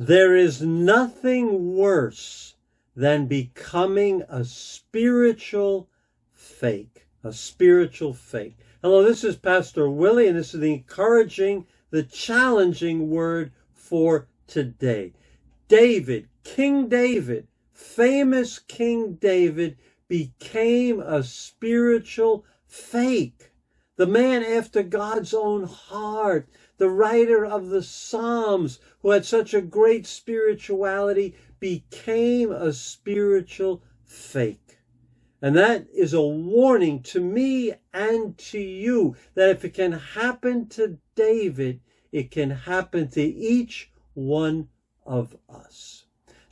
There is nothing worse than becoming a spiritual fake. A spiritual fake. Hello, this is Pastor Willie, and this is the encouraging, the challenging word for today. David, King David, famous King David, became a spiritual fake. The man after God's own heart, the writer of the Psalms, who had such a great spirituality, became a spiritual fake. And that is a warning to me and to you that if it can happen to David, it can happen to each one of us.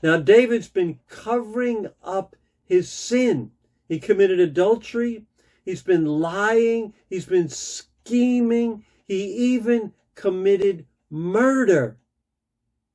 Now, David's been covering up his sin. He committed adultery. He's been lying. He's been scheming. He even committed murder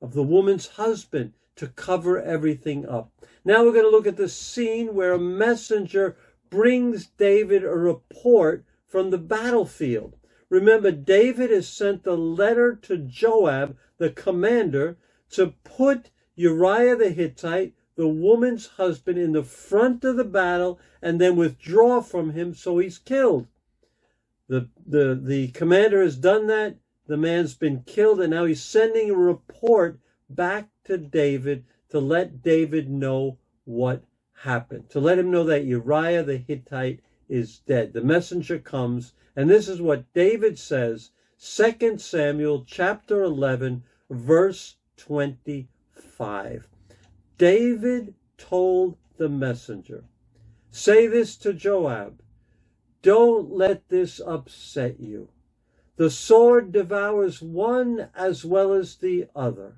of the woman's husband to cover everything up. Now we're going to look at the scene where a messenger brings David a report from the battlefield. Remember, David has sent a letter to Joab, the commander, to put Uriah the Hittite, the woman's husband, in the front of the battle and then withdraw from him so he's killed. The commander has done that. The man's been killed, and now he's sending a report back to David to let David know what happened, to let him know that Uriah the Hittite is dead. The messenger comes, and this is what David says, 2 Samuel chapter 11, verse 25. David told the messenger, "Say this to Joab, don't let this upset you. The sword devours one as well as the other.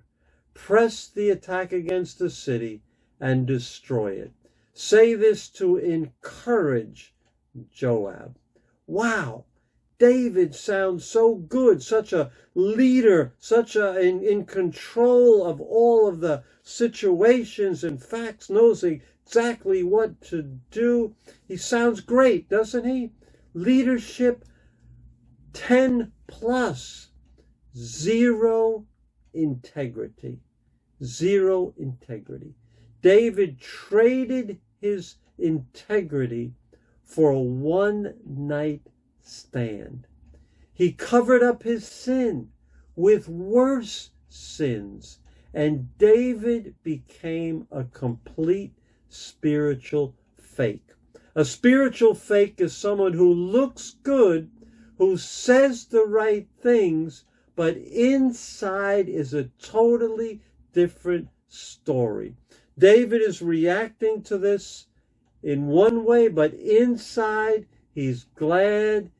Press the attack against the city and destroy it. Say this to encourage Joab." Wow, David sounds so good, such a leader, in control of all of the situations and facts, knows exactly what to do. He sounds great, doesn't he? Leadership 10 plus, zero integrity. Zero integrity. David traded his integrity for a one-night stand. He covered up his sin with worse sins, and David became a complete spiritual fake. A spiritual fake is someone who looks good, who says the right things, but inside is a totally different story. David is reacting to this in one way, but inside he's glad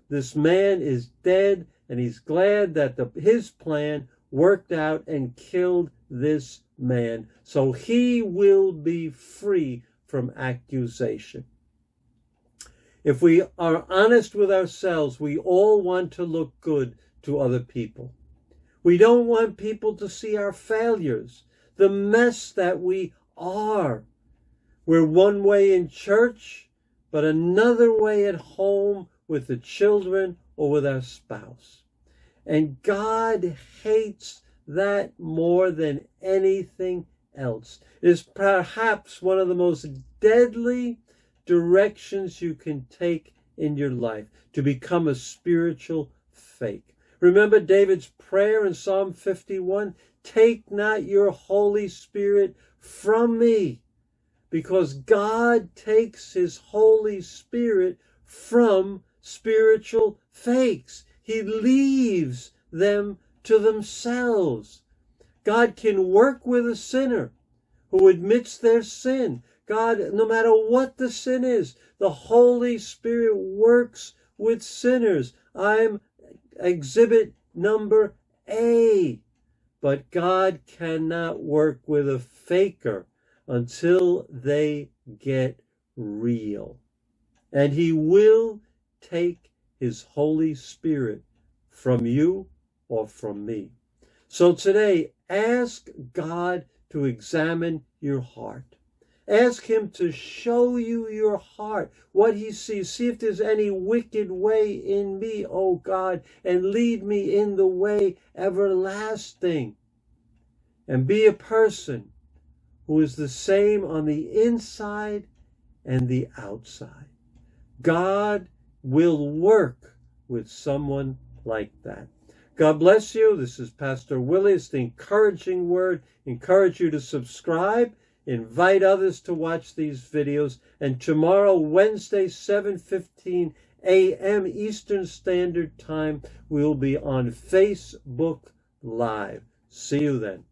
this man is dead, and he's glad that his plan worked out and killed this man, so he will be free from accusation. If we are honest with ourselves, we all want to look good to other people. We don't want people to see our failures, the mess that we are. We're one way in church, but another way at home with the children or with our spouse. And God hates that more than anything else. It is perhaps one of the most deadly directions you can take in your life, to become a spiritual fake. Remember David's prayer in Psalm 51, "Take not your Holy Spirit from me," because God takes his Holy Spirit from spiritual fakes. He leaves them to themselves. God can work with a sinner who admits their sin. God, no matter what the sin is, the Holy Spirit works with sinners. I'm exhibit number A. But God cannot work with a faker until they get real. And he will take his Holy Spirit from you or from me. So today, ask God to examine your heart. Ask him to show you your heart, what he sees. See if there's any wicked way in me, O God, and lead me in the way everlasting. and be a person who is the same on the inside and the outside. God will work with someone like that. God bless you. This is Pastor Willie. It's the encouraging word. Encourage you to subscribe. Invite others to watch these videos. And tomorrow, Wednesday, 7:15 a.m. Eastern Standard Time, we will be on Facebook Live. See you then.